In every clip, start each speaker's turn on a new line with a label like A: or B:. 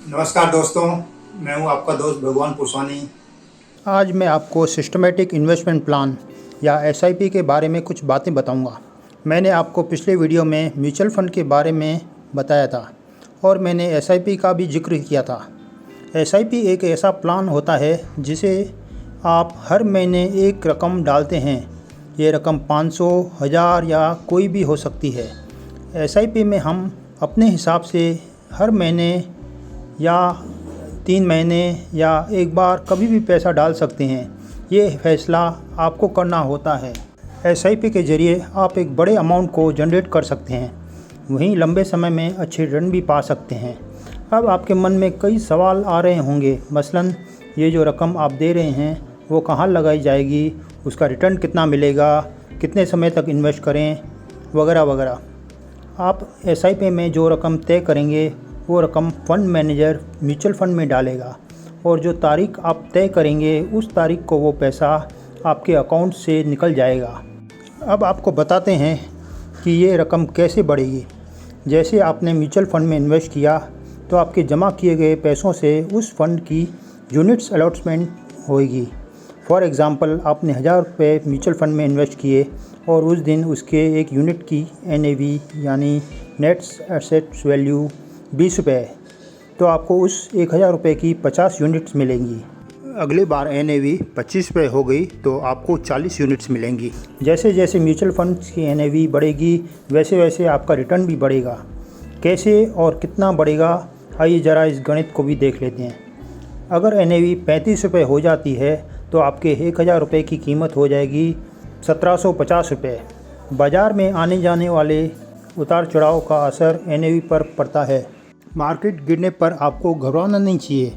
A: नमस्कार दोस्तों, मैं हूं आपका दोस्त भगवान पुरस्वानी।
B: आज मैं आपको सिस्टमेटिक इन्वेस्टमेंट प्लान या एसआईपी के बारे में कुछ बातें बताऊंगा। मैंने आपको पिछले वीडियो में म्यूचुअल फ़ंड के बारे में बताया था और मैंने एसआईपी का भी जिक्र किया था। एसआईपी एक ऐसा प्लान होता है जिसे आप हर महीने एक रकम डालते हैं। ये रकम 500, 1000 या कोई भी हो सकती है। एसआईपी में हम अपने हिसाब से हर महीने या 3 महीने या एक बार कभी भी पैसा डाल सकते हैं। ये फैसला आपको करना होता है। एसआईपी के ज़रिए आप एक बड़े अमाउंट को जनरेट कर सकते हैं, वहीं लंबे समय में अच्छे रिटर्न भी पा सकते हैं। अब आपके मन में कई सवाल आ रहे होंगे, मसलन ये जो रकम आप दे रहे हैं वो कहाँ लगाई जाएगी, उसका रिटर्न कितना मिलेगा, कितने समय तक इन्वेस्ट करें, वगैरह वगैरह। आप एसआईपी में जो रकम तय करेंगे वो रकम फ़ंड मैनेजर म्यूचुअल फ़ंड में डालेगा और जो तारीख आप तय करेंगे उस तारीख को वो पैसा आपके अकाउंट से निकल जाएगा। अब आपको बताते हैं कि ये रकम कैसे बढ़ेगी। जैसे आपने म्यूचुअल फ़ंड में इन्वेस्ट किया तो आपके जमा किए गए पैसों से उस फंड की यूनिट्स अलॉटमेंट होगी। फॉर एग्ज़ाम्पल, आपने 1000 रुपये म्यूचुअल फ़ंड में इन्वेस्ट किए और उस दिन उसके एक यूनिट की NAV यानी नेट एसेट्स वैल्यू 20 रुपये है, तो आपको उस 1000 रुपये की 50 यूनिट्स मिलेंगी। अगली बार NAV 25 रुपये हो गई तो आपको 40 यूनिट्स मिलेंगी। जैसे जैसे म्यूचुअल फंड्स की NAV बढ़ेगी वैसे वैसे आपका रिटर्न भी बढ़ेगा। कैसे और कितना बढ़ेगा, आइए ज़रा इस गणित को भी देख लेते हैं। अगर NAV 35 रुपये हो जाती है तो आपके 1000 रुपये की कीमत हो जाएगी 1750 रुपये। बाज़ार में आने जाने वाले उतार चढ़ाव का असर NAV पर पड़ता है। मार्केट गिरने पर आपको घबराना नहीं चाहिए।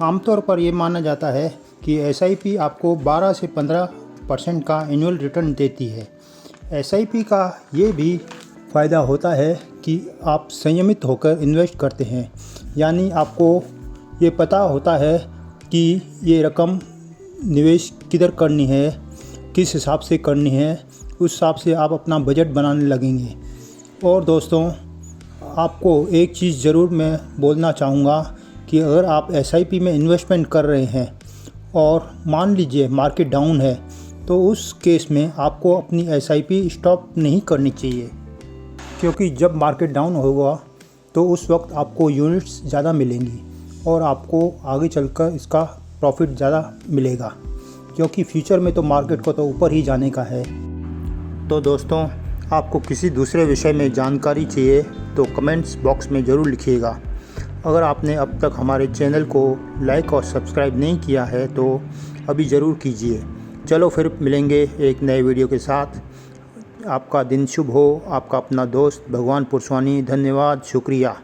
B: आमतौर पर यह माना जाता है कि एसआईपी आपको 12 से 15% का एनुअल रिटर्न देती है। एसआईपी का ये भी फ़ायदा होता है कि आप संयमित होकर इन्वेस्ट करते हैं, यानी आपको ये पता होता है कि ये रकम निवेश किधर करनी है, किस हिसाब से करनी है, उस हिसाब से आप अपना बजट बनाने लगेंगे। और दोस्तों, आपको एक चीज़ ज़रूर मैं बोलना चाहूँगा कि अगर आप एसआईपी में इन्वेस्टमेंट कर रहे हैं और मान लीजिए मार्केट डाउन है तो उस केस में आपको अपनी एसआईपी स्टॉप नहीं करनी चाहिए, क्योंकि जब मार्केट डाउन होगा तो उस वक्त आपको यूनिट्स ज़्यादा मिलेंगी और आपको आगे चलकर इसका प्रॉफिट ज़्यादा मिलेगा, क्योंकि फ्यूचर में तो मार्केट को तो ऊपर ही जाने का है। तो दोस्तों, आपको किसी दूसरे विषय में जानकारी चाहिए तो कमेंट्स बॉक्स में ज़रूर लिखिएगा। अगर आपने अब तक हमारे चैनल को लाइक और सब्सक्राइब नहीं किया है तो अभी ज़रूर कीजिए। चलो फिर मिलेंगे एक नए वीडियो के साथ। आपका दिन शुभ हो। आपका अपना दोस्त भगवान पुरस्वानी। धन्यवाद, शुक्रिया।